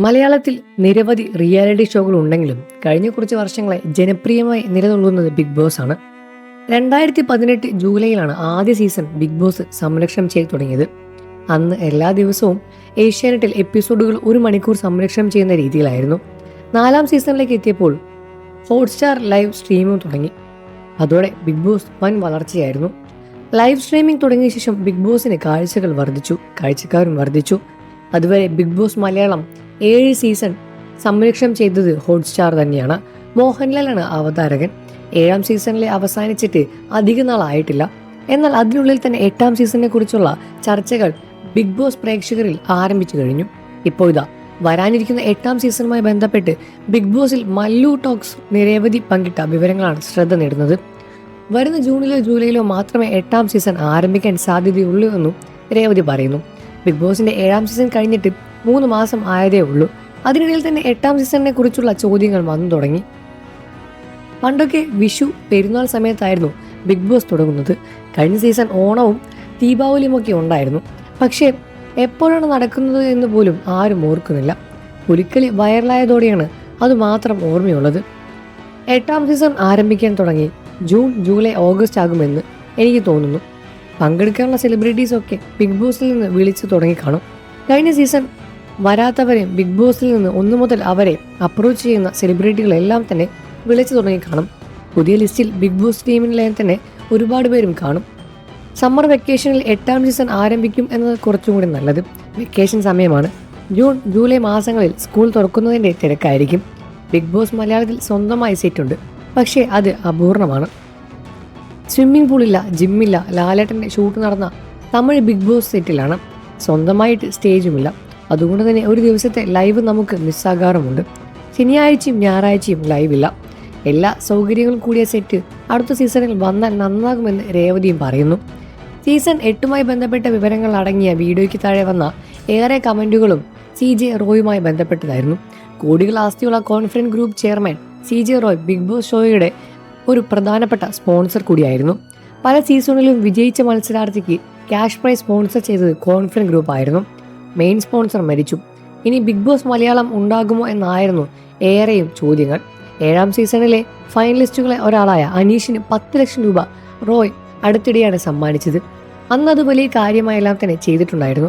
മലയാളത്തിൽ നിരവധി റിയാലിറ്റി ഷോകൾ ഉണ്ടെങ്കിലും കഴിഞ്ഞ കുറച്ച് വർഷങ്ങളെ ജനപ്രിയമായി നിലനിൽക്കുന്നത് ബിഗ് ബോസ് ആണ്. 2018 ജൂലൈയിലാണ് ആദ്യ സീസൺ ബിഗ് ബോസ് സംരക്ഷണം ചെയ്തു തുടങ്ങിയത്. അന്ന് എല്ലാ ദിവസവും ഏഷ്യാനെറ്റിൽ എപ്പിസോഡുകൾ 1 മണിക്കൂർ സംരക്ഷണം ചെയ്യുന്ന രീതിയിലായിരുന്നു. 4ാം സീസണിലേക്ക് എത്തിയപ്പോൾ ഹോട്ട്സ്റ്റാർ ലൈവ് സ്ട്രീമിംഗ് തുടങ്ങി. അതോടെ ബിഗ് ബോസ് വൻ വളർച്ചയായിരുന്നു. ലൈവ് സ്ട്രീമിംഗ് തുടങ്ങിയ ശേഷം ബിഗ് ബോസിന് കാഴ്ചകൾ വർദ്ധിച്ചു, കാഴ്ചക്കാരും വർദ്ധിച്ചു. അതുവരെ ബിഗ് ബോസ് മലയാളം 7 സീസൺ സംരക്ഷണം ചെയ്തത് ഹോട്ട്സ്റ്റാർ തന്നെയാണ്. മോഹൻലാലാണ് അവതാരകൻ. 7ാം സീസണിലെ അവസാനിച്ചിട്ട് അധിക നാളായിട്ടില്ല. എന്നാൽ അതിനുള്ളിൽ തന്നെ 8ാം സീസണിനെ കുറിച്ചുള്ള ചർച്ചകൾ ബിഗ് ബോസ് പ്രേക്ഷകരിൽ ആരംഭിച്ചു കഴിഞ്ഞു. ഇപ്പോൾ ഇതാ വരാനിരിക്കുന്ന 8ാം സീസണുമായി ബന്ധപ്പെട്ട് ബിഗ് ബോസിൽ മല്ലു ടോക്സ് നിരവധി പങ്കിട്ട വിവരങ്ങളാണ് ശ്രദ്ധ നേടുന്നത്. വരുന്ന ജൂണിലോ ജൂലൈയിലോ മാത്രമേ 8ാം സീസൺ ആരംഭിക്കാൻ സാധ്യതയുള്ളൂ എന്നും രേവതി പറയുന്നു. ബിഗ് ബോസിന്റെ 7ാം സീസൺ കഴിഞ്ഞിട്ട് 3 മാസം ആയതേ ഉള്ളൂ. അതിനിടയിൽ തന്നെ 8ാം സീസണിനെ കുറിച്ചുള്ള ചോദ്യങ്ങൾ വന്നു തുടങ്ങി. പണ്ടൊക്കെ വിഷു, പെരുന്നാൾ സമയത്തായിരുന്നു ബിഗ് ബോസ് തുടങ്ങുന്നത്. കഴിഞ്ഞ സീസൺ ഓണവും ദീപാവലിയുമൊക്കെ ഉണ്ടായിരുന്നു. പക്ഷേ എപ്പോഴാണ് നടക്കുന്നത് എന്ന് പോലും ആരും ഓർക്കുന്നില്ല. പുലിക്കളി വൈറലായതോടെയാണ് അതുമാത്രം ഓർമ്മയുള്ളത്. 8ാം സീസൺ ആരംഭിക്കാൻ തുടങ്ങി ജൂൺ, ജൂലൈ, ഓഗസ്റ്റ് ആകുമെന്ന് എനിക്ക് തോന്നുന്നു. പങ്കെടുക്കാനുള്ള സെലിബ്രിറ്റീസൊക്കെ ബിഗ് ബോസിൽ നിന്ന് വിളിച്ചു തുടങ്ങിക്കാണും. കഴിഞ്ഞ സീസൺ വരാത്തവരെ ബിഗ് ബോസിൽ നിന്ന് 1 മുതൽ അവരെ അപ്രോച്ച് ചെയ്യുന്ന സെലിബ്രിറ്റികളെല്ലാം തന്നെ വിളിച്ചു തുടങ്ങിക്കാണും. പുതിയ ലിസ്റ്റിൽ ബിഗ് ബോസ് ടീമിലെ തന്നെ ഒരുപാട് പേരും കാണും. സമ്മർ വെക്കേഷനിൽ 8ാം സീസൺ ആരംഭിക്കും എന്നത് കുറച്ചും കൂടി നല്ലത്. വെക്കേഷൻ സമയമാണ്. ജൂൺ, ജൂലൈ മാസങ്ങളിൽ സ്കൂൾ തുറക്കുന്നതിൻ്റെ തിരക്കായിരിക്കും. ബിഗ് ബോസ് മലയാളത്തിൽ സ്വന്തമായി സെറ്റുണ്ട്, പക്ഷേ അത് അപൂർണമാണ്. സ്വിമ്മിംഗ് പൂളില്ല, ജിമ്മില്ല. ലാലേട്ടൻ്റെ ഷൂട്ട് നടന്ന തമിഴ് ബിഗ് ബോസ് സെറ്റിലാണ്. സ്വന്തമായിട്ട് സ്റ്റേജുമില്ല. അതുകൊണ്ട് തന്നെ ഒരു ദിവസത്തെ ലൈവ് നമുക്ക് മിസ്സാകാറുമുണ്ട്. ശനിയാഴ്ചയും ഞായറാഴ്ചയും ലൈവില്ല. എല്ലാ സൗകര്യങ്ങളും കൂടിയ സെറ്റ് അടുത്ത സീസണിൽ വന്നാൽ നന്നാകുമെന്ന് രേവതിയും പറയുന്നു. സീസൺ 8മായി ബന്ധപ്പെട്ട വിവരങ്ങൾ അടങ്ങിയ വീഡിയോയ്ക്ക് താഴെ വന്ന ഏറെ കമൻറ്റുകളും CJ റോയുമായി ബന്ധപ്പെട്ടതായിരുന്നു. കോടികൾ ആസ്തിയുള്ള Confidence Group chairman CJ Roy Bigg Boss ഷോയുടെ ഒരു പ്രധാനപ്പെട്ട സ്പോൺസർ കൂടിയായിരുന്നു. പല സീസണിലും വിജയിച്ച മത്സരാർത്ഥിക്ക് ക്യാഷ് പ്രൈസ് സ്പോൺസർ ചെയ്തത് കോൺഫിഡൻസ് ഗ്രൂപ്പ് ആയിരുന്നു. മെയിൻ സ്പോൺസർ മരിച്ചു. ഇനി ബിഗ് ബോസ് മലയാളം ഉണ്ടാകുമോ എന്നായിരുന്നു ഏറെയും ചോദ്യങ്ങൾ. 7ാം സീസണിലെ ഫൈനലിസ്റ്റുകളെ ഒരാളായ അനീഷിന് 10 ലക്ഷം രൂപ റോയ് അടുത്തിടെയാണ് സമ്മാനിച്ചത്. അന്നത് വലിയ കാര്യമായെല്ലാം തന്നെ ചെയ്തിട്ടുണ്ടായിരുന്നു.